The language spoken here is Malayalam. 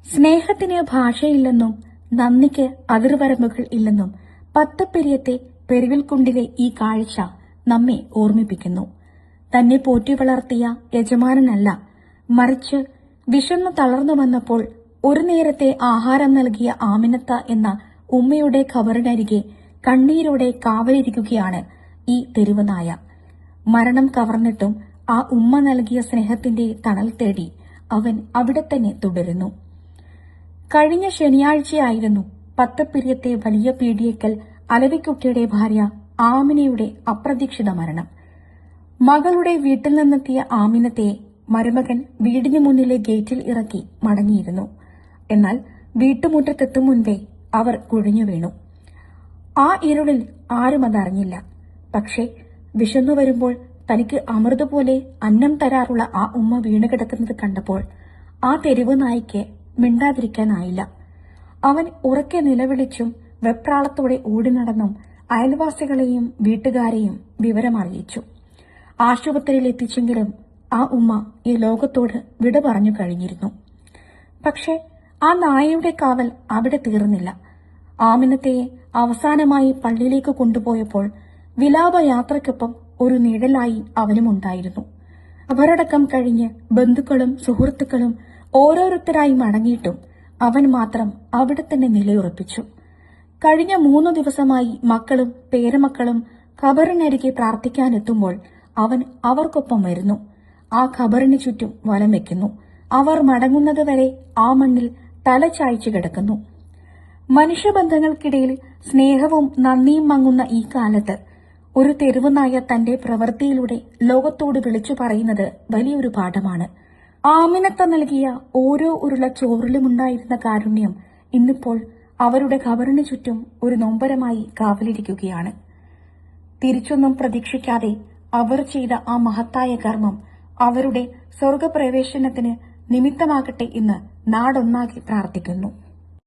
സ്നേഹത്തിന് ഭാഷയില്ലെന്നും നന്ദിക്ക് അതിർവരമ്പുകൾ ഇല്ലെന്നും പത്തപ്പെരിയത്തെ പെരുവിൽക്കുണ്ടിലെ ഈ കാഴ്ച നമ്മെ ഓർമ്മിപ്പിക്കുന്നു. തന്നെ പോറ്റി വളർത്തിയ യജമാനനല്ല, മറിച്ച് വിശന്നു തളർന്നു വന്നപ്പോൾ ഒരു നേരത്തെ ആഹാരം നൽകിയ ആമിനത്ത എന്ന ഉമ്മയുടെ ഖബറിനരികെ കണ്ണീരോടെ കാവലിരിക്കുകയാണ് ഈ തെരുവ് നായ. മരണം കവർന്നിട്ടും ആ ഉമ്മ നൽകിയ സ്നേഹത്തിന്റെ തണൽ തേടി അവൻ അവിടെ തന്നെ തുടരുന്നു. കഴിഞ്ഞ ശനിയാഴ്ചയായിരുന്നു പത്തപ്പിരിയത്തെ വലിയ പീടിയേക്കൽ അലവിക്കുട്ടിയുടെ ഭാര്യ ആമിനയുടെ അപ്രതീക്ഷിത മരണം. മകളുടെ വീട്ടിൽ നിന്നെത്തിയ ആമിനത്തെ മരുമകൻ വീടിനു മുന്നിലെ ഗേറ്റിൽ ഇറക്കി മടങ്ങിയിരുന്നു. എന്നാൽ വീട്ടുമുറ്റത്തെത്തും മുൻപേ അവർ കുഴഞ്ഞു വീണു. ആ ഇരുളിൽ ആരും അതറിഞ്ഞില്ല. പക്ഷേ വിശന്നു വരുമ്പോൾ തനിക്ക് അമൃതുപോലെ അന്നം തരാറുള്ള ആ ഉമ്മ വീണുകിടക്കുന്നത് കണ്ടപ്പോൾ ആ തെരുവ് നായ്ക്ക് മിണ്ടാതിരിക്കാനായില്ല. അവൻ ഉറക്കെ നിലവിളിച്ചും വെപ്രാളത്തോടെ ഓടി നടന്നും അയൽവാസികളെയും വീട്ടുകാരെയും വിവരമറിയിച്ചു. ആശുപത്രിയിൽ എത്തിച്ചെങ്കിലും ആ ഉമ്മ ഈ ലോകത്തോട് വിട പറഞ്ഞു കഴിഞ്ഞിരുന്നു. പക്ഷേ ആ നായയുടെ കാവൽ അവിടെ തീർന്നില്ല. ആമിനത്തയെ അവസാനമായി പള്ളിയിലേക്ക് കൊണ്ടുപോയപ്പോൾ വിലാപയാത്രയ്ക്കൊപ്പം ഒരു നിഴലായി അവനുമുണ്ടായിരുന്നു. അവരടക്കം കഴിഞ്ഞ് ബന്ധുക്കളും സുഹൃത്തുക്കളും ഓരോരുത്തരായി മടങ്ങിയിട്ടും അവൻ മാത്രം അവിടെ തന്നെ നിലയുറപ്പിച്ചു. കഴിഞ്ഞ 3 ദിവസമായി മക്കളും പേരമക്കളും ഖബറിനരികെ പ്രാർത്ഥിക്കാനെത്തുമ്പോൾ അവൻ അവർക്കൊപ്പം വരുന്നു. ആ ഖബറിന് ചുറ്റും വലം വെക്കുന്നു. അവർ മടങ്ങുന്നതുവരെ ആ മണ്ണിൽ തല ചായ്ച്ചു കിടക്കുന്നു. മനുഷ്യബന്ധങ്ങൾക്കിടയിൽ സ്നേഹവും നന്ദിയും മങ്ങുന്ന ഈ കാലത്ത് ഒരു തെരുവ് നായ തന്റെ പ്രവൃത്തിയിലൂടെ ലോകത്തോട് വിളിച്ചു പറയുന്നത് വലിയൊരു പാഠമാണ്. ആമിനത്ത നൽകിയ ഓരോ ഉരുള ചോറിലുമുണ്ടായിരുന്ന കാരുണ്യം ഇന്നിപ്പോൾ അവരുടെ ഖബറിന് ചുറ്റും ഒരു നൊമ്പരമായി കാവലിരിക്കുകയാണ്. തിരിച്ചൊന്നും പ്രതീക്ഷിക്കാതെ അവർ ചെയ്ത ആ മഹത്തായ കർമ്മം അവരുടെ സ്വർഗപ്രവേശനത്തിന് നിമിത്തമാകട്ടെ എന്ന് നാടൊന്നാകെ പ്രാർത്ഥിക്കുന്നു.